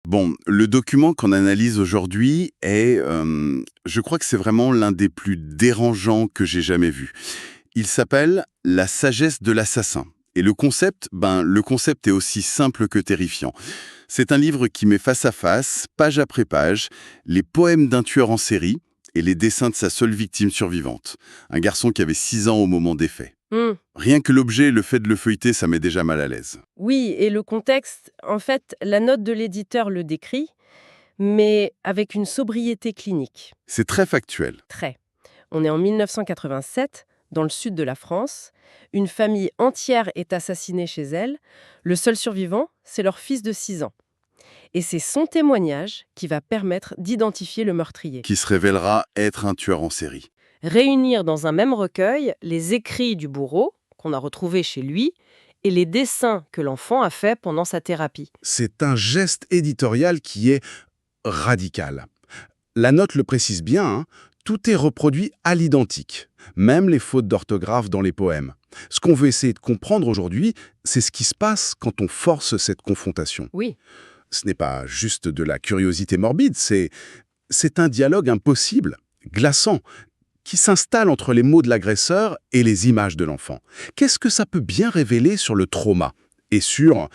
Bon, le document qu'on analyse aujourd'hui je crois que c'est vraiment l'un des plus dérangeants que j'ai jamais vu. Il s'appelle La sagesse de l'assassin. Et le concept est aussi simple que terrifiant. C'est un livre qui met face à face, page après page, les poèmes d'un tueur en série et les dessins de sa seule victime survivante. Un garçon qui avait 6 ans au moment des faits. Hmm. Rien que l'objet et le fait de le feuilleter, ça met déjà mal à l'aise. Oui, et le contexte, en fait, la note de l'éditeur le décrit, mais avec une sobriété clinique. C'est très factuel. Très. On est en 1987, dans le sud de la France. Une famille entière est assassinée chez elle. Le seul survivant, c'est leur fils de 6 ans. Et c'est son témoignage qui va permettre d'identifier le meurtrier. Qui se révélera être un tueur en série. Réunir dans un même recueil les écrits du bourreau, qu'on a retrouvés chez lui, et les dessins que l'enfant a faits pendant sa thérapie. C'est un geste éditorial qui est radical. La note le précise bien, hein, tout est reproduit à l'identique, même les fautes d'orthographe dans les poèmes. Ce qu'on veut essayer de comprendre aujourd'hui, c'est ce qui se passe quand on force cette confrontation. Oui. Ce n'est pas juste de la curiosité morbide, c'est un dialogue impossible, glaçant, qui s'installe entre les mots de l'agresseur et les images de l'enfant. Qu'est-ce que ça peut bien révéler sur le trauma et sur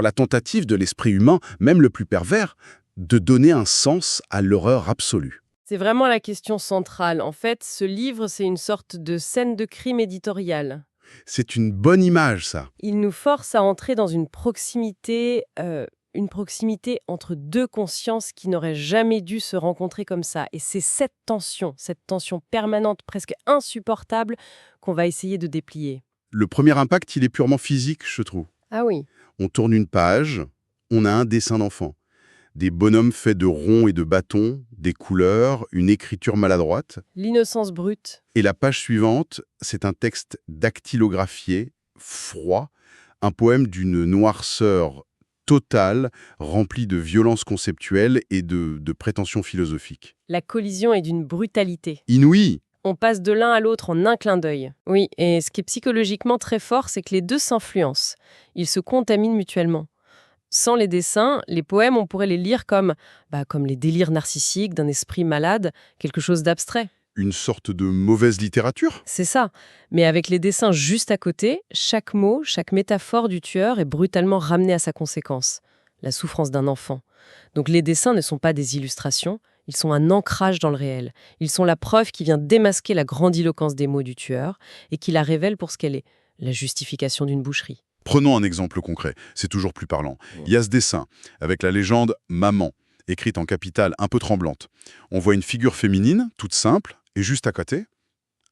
la tentative de l'esprit humain, même le plus pervers, de donner un sens à l'horreur absolue? C'est vraiment la question centrale. En fait, ce livre, c'est une sorte de scène de crime éditoriale. C'est une bonne image, ça. Il nous force à entrer dans une proximité entre deux consciences qui n'auraient jamais dû se rencontrer comme ça. Et c'est cette tension permanente, presque insupportable, qu'on va essayer de déplier. Le premier impact, il est purement physique, je trouve. Ah oui. On tourne une page, on a un dessin d'enfant. Des bonhommes faits de ronds et de bâtons, des couleurs, une écriture maladroite. L'innocence brute. Et la page suivante, c'est un texte dactylographié, froid, un poème d'une noirceur totale, rempli de violence conceptuelle et de prétentions philosophiques. La collision est d'une brutalité. Inouï! On passe de l'un à l'autre en un clin d'œil. Oui, et ce qui est psychologiquement très fort, c'est que les deux s'influencent. Ils se contaminent mutuellement. Sans les dessins, les poèmes, on pourrait les lire comme les délires narcissiques d'un esprit malade, quelque chose d'abstrait. Une sorte de mauvaise littérature? C'est ça. Mais avec les dessins juste à côté, chaque mot, chaque métaphore du tueur est brutalement ramené à sa conséquence, la souffrance d'un enfant. Donc les dessins ne sont pas des illustrations, ils sont un ancrage dans le réel. Ils sont la preuve qui vient démasquer la grandiloquence des mots du tueur et qui la révèle pour ce qu'elle est, la justification d'une boucherie. Prenons un exemple concret, c'est toujours plus parlant. Il y a ce dessin, avec la légende « Maman », écrite en capitale un peu tremblante. On voit une figure féminine, toute simple, et juste à côté,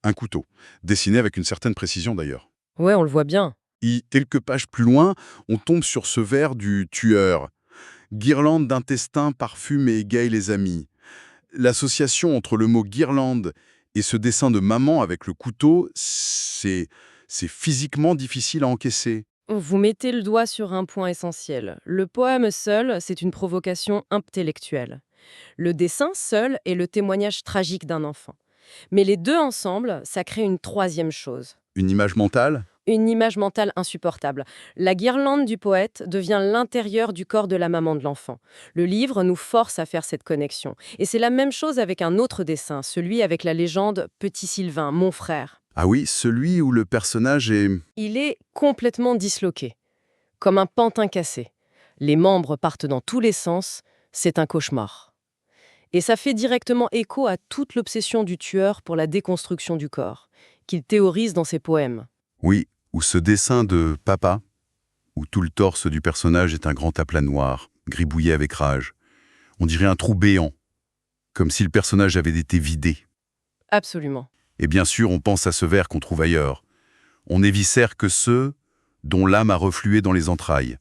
un couteau, dessiné avec une certaine précision d'ailleurs. Ouais, on le voit bien. Et quelques pages plus loin, on tombe sur ce vers du tueur. « Guirlande d'intestins, parfume et égaye les amis ». L'association entre le mot « guirlande » et ce dessin de maman avec le couteau, c'est physiquement difficile à encaisser. Vous mettez le doigt sur un point essentiel. Le poème seul, c'est une provocation intellectuelle. Le dessin seul est le témoignage tragique d'un enfant. Mais les deux ensemble, ça crée une troisième chose. Une image mentale? Une image mentale insupportable. La guirlande du poète devient l'intérieur du corps de la maman de l'enfant. Le livre nous force à faire cette connexion. Et c'est la même chose avec un autre dessin, celui avec la légende « Petit Sylvain, mon frère ». Ah oui, celui où le personnage est... Il est complètement disloqué, comme un pantin cassé. Les membres partent dans tous les sens, c'est un cauchemar. Et ça fait directement écho à toute l'obsession du tueur pour la déconstruction du corps, qu'il théorise dans ses poèmes. Oui, ou ce dessin de papa, où tout le torse du personnage est un grand aplat noir, gribouillé avec rage. On dirait un trou béant, comme si le personnage avait été vidé. Absolument. Et bien sûr, on pense à ce vers qu'on trouve ailleurs. On éviscère que ceux dont l'âme a reflué dans les entrailles.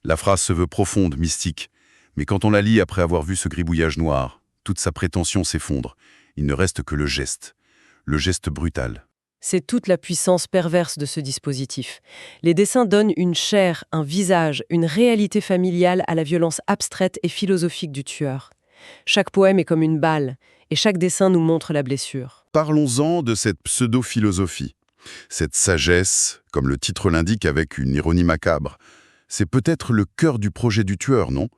La phrase se veut profonde, mystique, mais quand on la lit après avoir vu ce gribouillage noir, toute sa prétention s'effondre. Il ne reste que le geste brutal. C'est toute la puissance perverse de ce dispositif. Les dessins donnent une chair, un visage, une réalité familiale à la violence abstraite et philosophique du tueur. Chaque poème est comme une balle, et chaque dessin nous montre la blessure. Parlons-en de cette pseudo-philosophie, cette sagesse, comme le titre l'indique avec une ironie macabre, C'est peut-être le cœur du projet du tueur, non?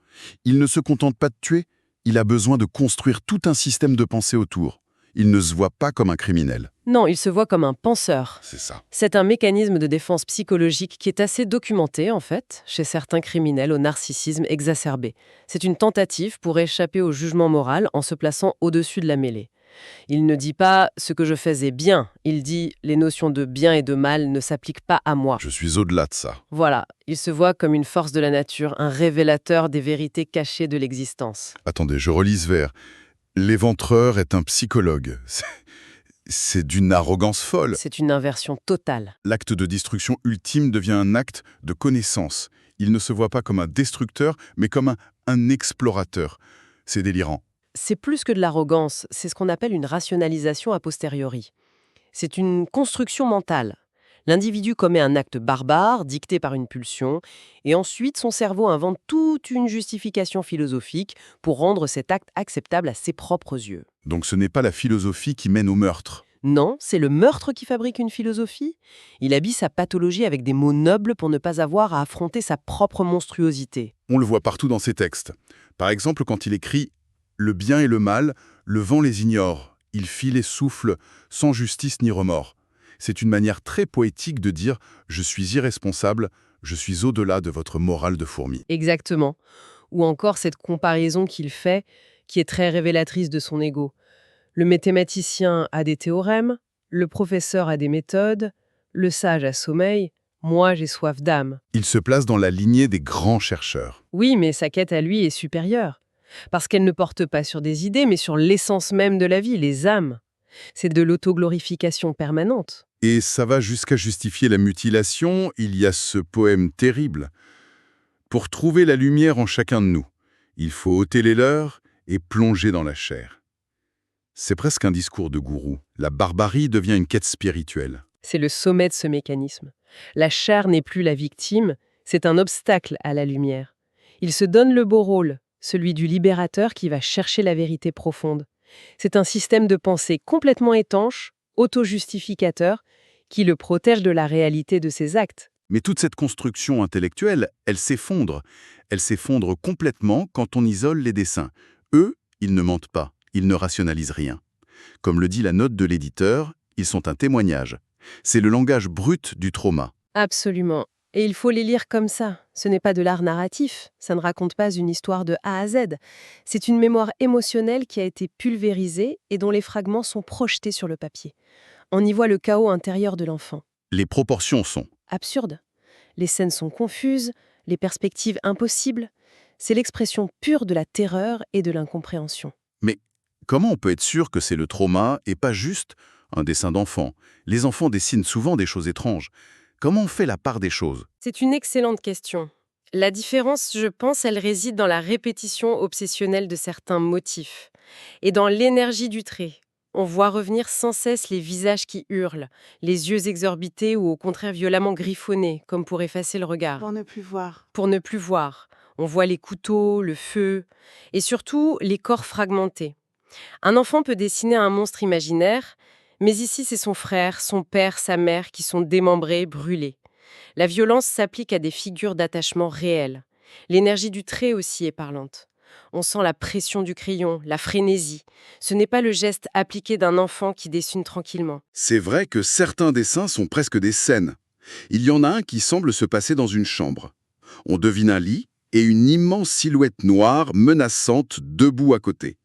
Il ne se contente pas de tuer, il a besoin de construire tout un système de pensée autour. Il ne se voit pas comme un criminel. Non, il se voit comme un penseur. C'est ça. C'est un mécanisme de défense psychologique qui est assez documenté, en fait, chez certains criminels au narcissisme exacerbé. C'est une tentative pour échapper au jugement moral en se plaçant au-dessus de la mêlée. Il ne dit pas « ce que je fais est bien », il dit « les notions de bien et de mal ne s'appliquent pas à moi ». Je suis au-delà de ça. Voilà, il se voit comme une force de la nature, un révélateur des vérités cachées de l'existence. Attendez, je relis ce vers. L'éventreur est un psychologue. C'est d'une arrogance folle. C'est une inversion totale. L'acte de destruction ultime devient un acte de connaissance. Il ne se voit pas comme un destructeur, mais comme un explorateur. C'est délirant. C'est plus que de l'arrogance, c'est ce qu'on appelle une rationalisation a posteriori. C'est une construction mentale. L'individu commet un acte barbare, dicté par une pulsion, et ensuite son cerveau invente toute une justification philosophique pour rendre cet acte acceptable à ses propres yeux. Donc ce n'est pas la philosophie qui mène au meurtre. Non, c'est le meurtre qui fabrique une philosophie. Il habille sa pathologie avec des mots nobles pour ne pas avoir à affronter sa propre monstruosité. On le voit partout dans ses textes. Par exemple, quand il écrit « Le bien et le mal, le vent les ignore. Il file et souffle, sans justice ni remords. » C'est une manière très poétique de dire « Je suis irresponsable, je suis au-delà de votre morale de fourmi. » Exactement. Ou encore cette comparaison qu'il fait, qui est très révélatrice de son ego. Le mathématicien a des théorèmes, le professeur a des méthodes, le sage a sommeil, moi j'ai soif d'âme. Il se place dans la lignée des grands chercheurs. Oui, mais sa quête à lui est supérieure. Parce qu'elle ne porte pas sur des idées, mais sur l'essence même de la vie, les âmes. C'est de l'autoglorification permanente. Et ça va jusqu'à justifier la mutilation, il y a ce poème terrible. Pour trouver la lumière en chacun de nous, il faut ôter les leurs et plonger dans la chair. C'est presque un discours de gourou. La barbarie devient une quête spirituelle. C'est le sommet de ce mécanisme. La chair n'est plus la victime, c'est un obstacle à la lumière. Il se donne le beau rôle, celui du libérateur qui va chercher la vérité profonde. C'est un système de pensée complètement étanche, auto-justificateur, qui le protège de la réalité de ses actes. Mais toute cette construction intellectuelle, elle s'effondre. Elle s'effondre complètement quand on isole les dessins. Eux, ils ne mentent pas, ils ne rationalisent rien. Comme le dit la note de l'éditeur, ils sont un témoignage. C'est le langage brut du trauma. Absolument. Et il faut les lire comme ça. Ce n'est pas de l'art narratif, ça ne raconte pas une histoire de A à Z. C'est une mémoire émotionnelle qui a été pulvérisée et dont les fragments sont projetés sur le papier. On y voit le chaos intérieur de l'enfant. Les proportions sont. Absurde. Les scènes sont confuses, les perspectives impossibles. C'est l'expression pure de la terreur et de l'incompréhension. Mais comment on peut être sûr que c'est le trauma et pas juste un dessin d'enfant? Les enfants dessinent souvent des choses étranges. Comment on fait la part des choses? C'est une excellente question. La différence, je pense, elle réside dans la répétition obsessionnelle de certains motifs et dans l'énergie du trait. On voit revenir sans cesse les visages qui hurlent, les yeux exorbités ou au contraire violemment griffonnés, comme pour effacer le regard. Pour ne plus voir. Pour ne plus voir. On voit les couteaux, le feu, et surtout les corps fragmentés. Un enfant peut dessiner un monstre imaginaire, mais ici c'est son frère, son père, sa mère qui sont démembrés, brûlés. La violence s'applique à des figures d'attachement réelles. L'énergie du trait aussi est parlante. On sent la pression du crayon, la frénésie. Ce n'est pas le geste appliqué d'un enfant qui dessine tranquillement. C'est vrai que certains dessins sont presque des scènes. Il y en a un qui semble se passer dans une chambre. On devine un lit et une immense silhouette noire menaçante debout à côté.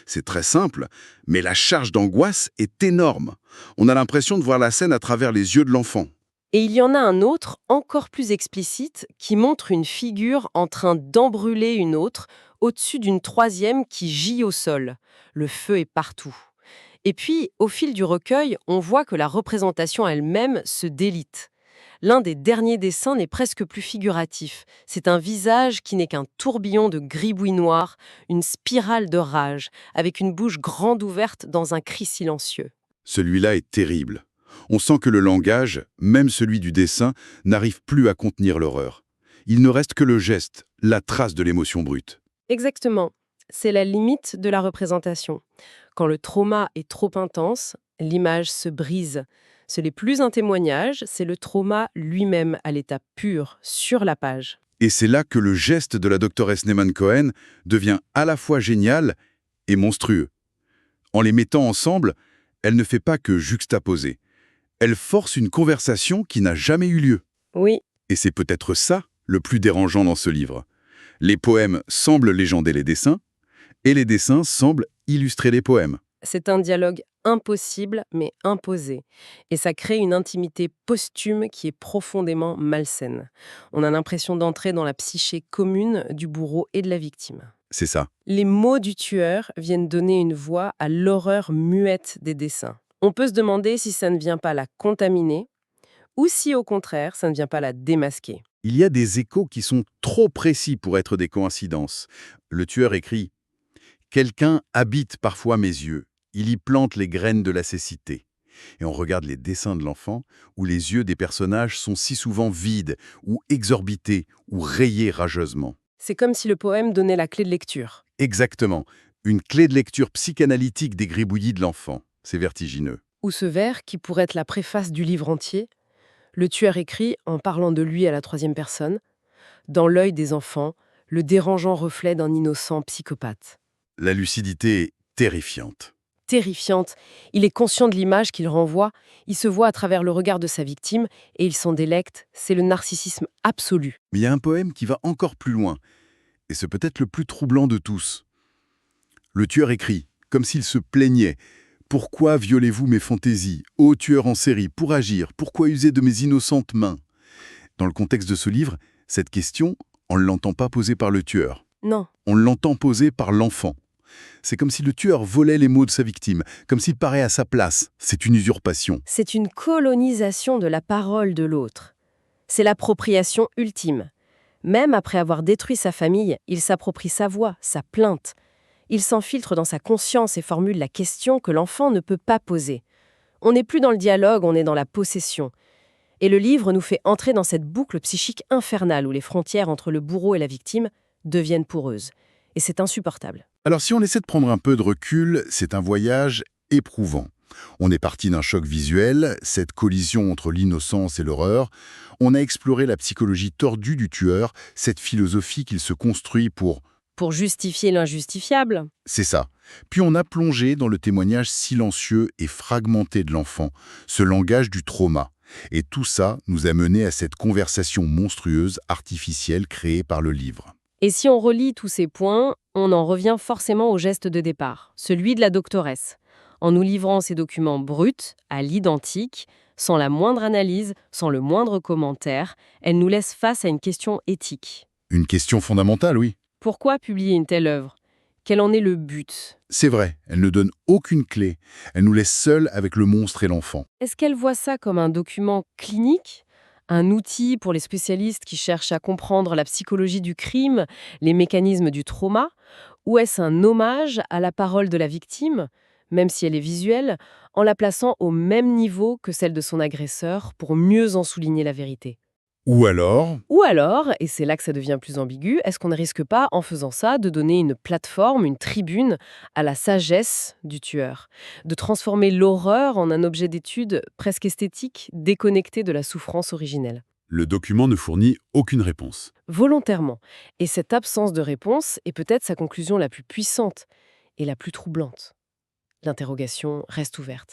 C'est très simple, mais la charge d'angoisse est énorme. On a l'impression de voir la scène à travers les yeux de l'enfant. Et il y en a un autre, encore plus explicite, qui montre une figure en train d'embrûler une autre, au-dessus d'une troisième qui gît au sol. Le feu est partout. Et puis, au fil du recueil, on voit que la représentation elle-même se délite. L'un des derniers dessins n'est presque plus figuratif. C'est un visage qui n'est qu'un tourbillon de gribouillis noirs, une spirale de rage, avec une bouche grande ouverte dans un cri silencieux. Celui-là est terrible. On sent que le langage, même celui du dessin, n'arrive plus à contenir l'horreur. Il ne reste que le geste, la trace de l'émotion brute. Exactement. C'est la limite de la représentation. Quand le trauma est trop intense, l'image se brise. Ce n'est plus un témoignage, c'est le trauma lui-même à l'état pur, sur la page. Et c'est là que le geste de la doctoresse Neyman-Cohen devient à la fois génial et monstrueux. En les mettant ensemble, elle ne fait pas que juxtaposer. Elle force une conversation qui n'a jamais eu lieu. Oui, Et c'est peut-être ça le plus dérangeant dans ce livre. Les poèmes semblent légender les dessins, et les dessins semblent illustrer les poèmes. c'est un dialogue impossible, mais imposé. Et ça crée une intimité posthume qui est profondément malsaine. On a l'impression d'entrer dans la psyché commune du bourreau et de la victime. C'est ça. Les mots du tueur viennent donner une voix à l'horreur muette des dessins. On peut se demander si ça ne vient pas la contaminer, ou si au contraire, ça ne vient pas la démasquer. Il y a des échos qui sont trop précis pour être des coïncidences. Le tueur écrit « Quelqu'un habite parfois mes yeux. Il y plante les graines de la cécité. » Et on regarde les dessins de l'enfant, où les yeux des personnages sont si souvent vides, ou exorbités, ou rayés rageusement. C'est comme si le poème donnait la clé de lecture. Exactement. Une clé de lecture psychanalytique des gribouillis de l'enfant. C'est vertigineux. Ou ce vers, qui pourrait être la préface du livre entier. Le tueur écrit, en parlant de lui à la troisième personne, « Dans l'œil des enfants, le dérangeant reflet d'un innocent psychopathe. » La lucidité est terrifiante. Terrifiante, il est conscient de l'image qu'il renvoie, il se voit à travers le regard de sa victime et il s'en délecte, c'est le narcissisme absolu. Mais il y a un poème qui va encore plus loin, et c'est peut-être le plus troublant de tous. Le tueur écrit, comme s'il se plaignait. « Pourquoi violez-vous mes fantaisies, ô tueur en série, pour agir? Pourquoi user de mes innocentes mains ?» Dans le contexte de ce livre, cette question, on ne l'entend pas posée par le tueur. Non, On l'entend posée par l'enfant. C'est comme si le tueur volait les mots de sa victime, comme s'il paraît à sa place. C'est une usurpation. c'est une colonisation de la parole de l'autre. C'est l'appropriation ultime. Même après avoir détruit sa famille, il s'approprie sa voix, sa plainte. Il s'enfiltre dans sa conscience et formule la question que l'enfant ne peut pas poser. On n'est plus dans le dialogue, on est dans la possession. Et le livre nous fait entrer dans cette boucle psychique infernale où les frontières entre le bourreau et la victime deviennent poreuses. Et c'est insupportable. Alors si on essaie de prendre un peu de recul, c'est un voyage éprouvant. On est parti d'un choc visuel, cette collision entre l'innocence et l'horreur. On a exploré la psychologie tordue du tueur, cette philosophie qu'il se construit pour... Pour justifier l'injustifiable. C'est ça. Puis on a plongé dans le témoignage silencieux et fragmenté de l'enfant, ce langage du trauma. Et tout ça nous a mené à cette conversation monstrueuse, artificielle, créée par le livre. Et si on relie tous ces points, on en revient forcément au geste de départ, celui de la doctoresse. En nous livrant ces documents bruts, à l'identique, sans la moindre analyse, sans le moindre commentaire, elle nous laisse face à une question éthique. Une question fondamentale, oui. Pourquoi publier une telle œuvre? Quel en est le but? C'est vrai, elle ne donne aucune clé. Elle nous laisse seuls avec le monstre et l'enfant. Est-ce qu'elle voit ça comme un document clinique? Un outil pour les spécialistes qui cherchent à comprendre la psychologie du crime, les mécanismes du trauma? Ou est-ce un hommage à la parole de la victime, même si elle est visuelle, en la plaçant au même niveau que celle de son agresseur pour mieux en souligner la vérité? Ou alors... Ou alors, et c'est là que ça devient plus ambigu, est-ce qu'on ne risque pas, en faisant ça, de donner une plateforme, une tribune à la sagesse du tueur, de transformer l'horreur en un objet d'étude presque esthétique, déconnecté de la souffrance originelle? Le document ne fournit aucune réponse. Volontairement. Et cette absence de réponse est peut-être sa conclusion la plus puissante et la plus troublante. L'interrogation reste ouverte.